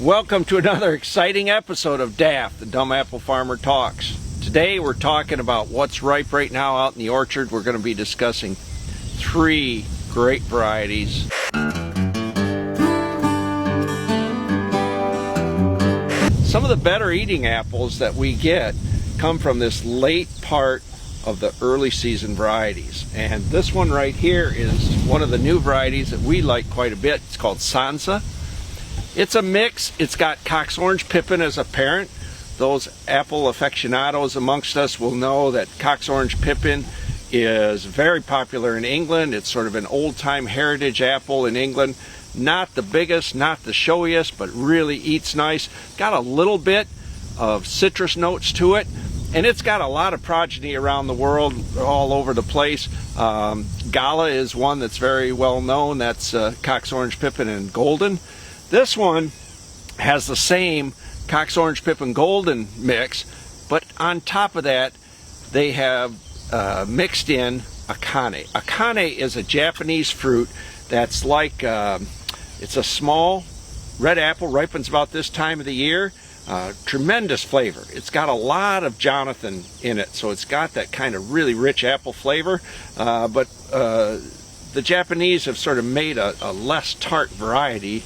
Welcome to another exciting episode of DAF, the Dumb Apple Farmer Talks. Today we're talking about what's ripe right now out in the orchard. We're going to be discussing 3 great varieties. Some of the better eating apples that we get come from this late part of the early season varieties. And this one right here is one of the new varieties that we like quite a bit. It's called Sansa. It's a mix. It's got Cox Orange Pippin as a parent. Those apple aficionados amongst us will know that Cox Orange Pippin is very popular in England. It's sort of an old-time heritage apple in England. Not the biggest, not the showiest, but really eats nice. Got a little bit of citrus notes to it, and it's got a lot of progeny around the world, all over the place. Gala is one that's very well known. That's Cox Orange Pippin and Golden. This one has the same Cox Orange Pippin Golden mix, but on top of that, they have mixed in Akane. Akane is a Japanese fruit that's like, it's a small red apple, ripens about this time of the year. Tremendous flavor. It's got a lot of Jonathan in it, so it's got that kind of really rich apple flavor, but the Japanese have sort of made a less tart variety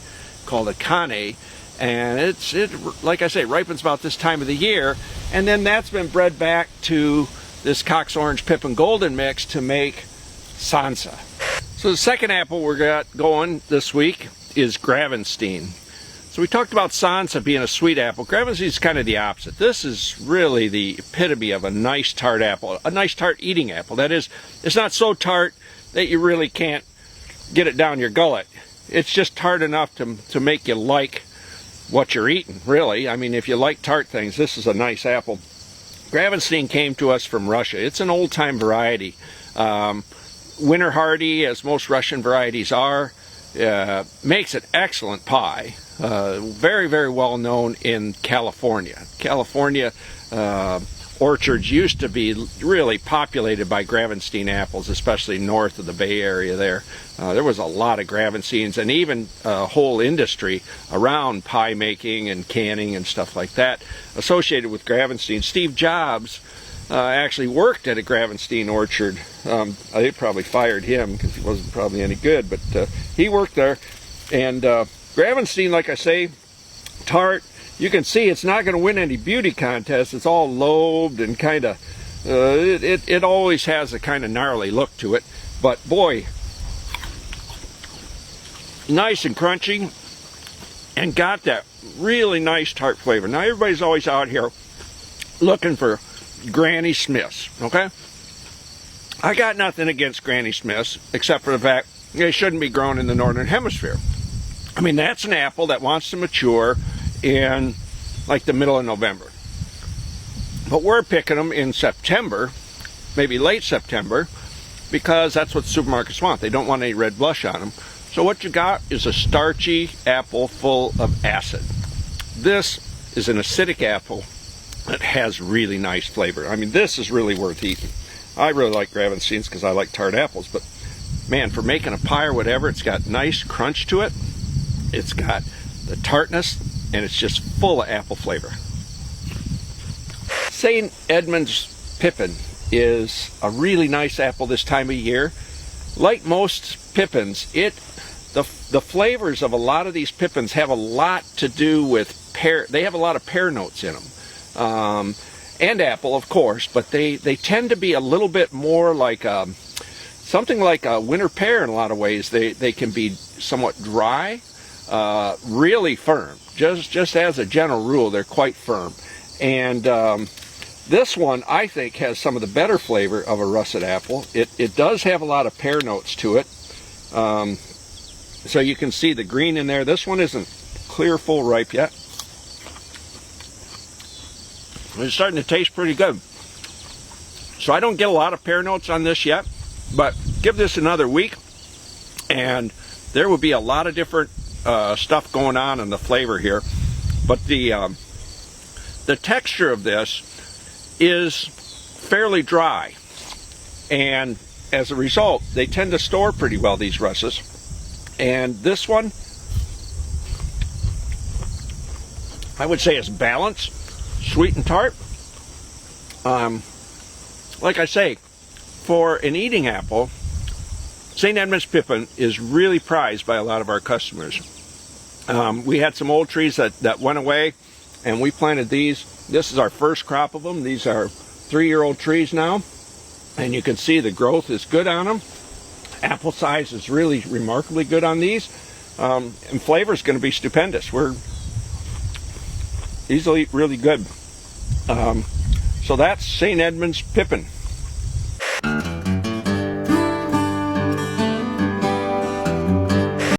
called Akane, and it like I say, ripens about this time of the year, and then that's been bred back to this Cox Orange Pippin Golden mix to make Sansa. So the second apple we're got going this week is Gravenstein. So we talked about Sansa being a sweet apple. Gravenstein is kind of the opposite. This is really the epitome of a nice tart apple, a nice tart eating apple. That is, it's not so tart that you really can't get it down your gullet. It's just tart enough to make you like what you're eating, really. I mean, if you like tart things, this is a nice apple. Gravenstein came to us from Russia. It's an old-time variety. Winter hardy, as most Russian varieties are. Makes an excellent pie. Very, very well known in California. California orchards used to be really populated by Gravenstein apples, especially north of the Bay Area there. There was a lot of Gravensteins, and even a whole industry around pie making and canning and stuff like that associated with Gravenstein. Steve Jobs actually worked at a Gravenstein orchard. They probably fired him because he wasn't probably any good, but he worked there. And Gravenstein, like I say, tart. You can see it's not going to win any beauty contests. It's all lobed and kind of, it always has a kind of gnarly look to it. But boy, nice and crunchy, and got that really nice tart flavor. Now everybody's always out here looking for Granny Smiths, okay? I got nothing against Granny Smiths, except for the fact they shouldn't be grown in the Northern Hemisphere. I mean, that's an apple that wants to mature in like the middle of November. But we're picking them in September, maybe late September, because that's what supermarkets want. They don't want any red blush on them. So what you got is a starchy apple full of acid. This is an acidic apple that has really nice flavor. I mean, this is really worth eating. I really like Gravensteins because I like tart apples, but man, for making a pie or whatever, it's got nice crunch to it. It's got the tartness, and it's just full of apple flavor. St. Edmunds Pippin is a really nice apple this time of year. Like most Pippins, the flavors of a lot of these Pippins have a lot to do with pear. They have a lot of pear notes in them. And apple, of course, but they tend to be a little bit more like something like a winter pear in a lot of ways. They can be somewhat dry, really firm. Just as a general rule, they're quite firm. And this one, I think, has some of the better flavor of a russet apple. It does have a lot of pear notes to it. So you can see the green in there. This one isn't clear, full ripe yet. It's starting to taste pretty good. So I don't get a lot of pear notes on this yet, but give this another week, and there will be a lot of different stuff going on in the flavor here. But the texture of this is fairly dry, and as a result, they tend to store pretty well, these russes. And this one I would say it's balanced, sweet and tart. Like I say, for an eating apple, St. Edmunds Pippin is really prized by a lot of our customers. We had some old trees that went away, and we planted these. This is our first crop of them. These are 3-year-old trees now, and you can see the growth is good on them. Apple size is really remarkably good on these, and flavor is going to be stupendous. These will eat really good. So that's St. Edmunds Pippin.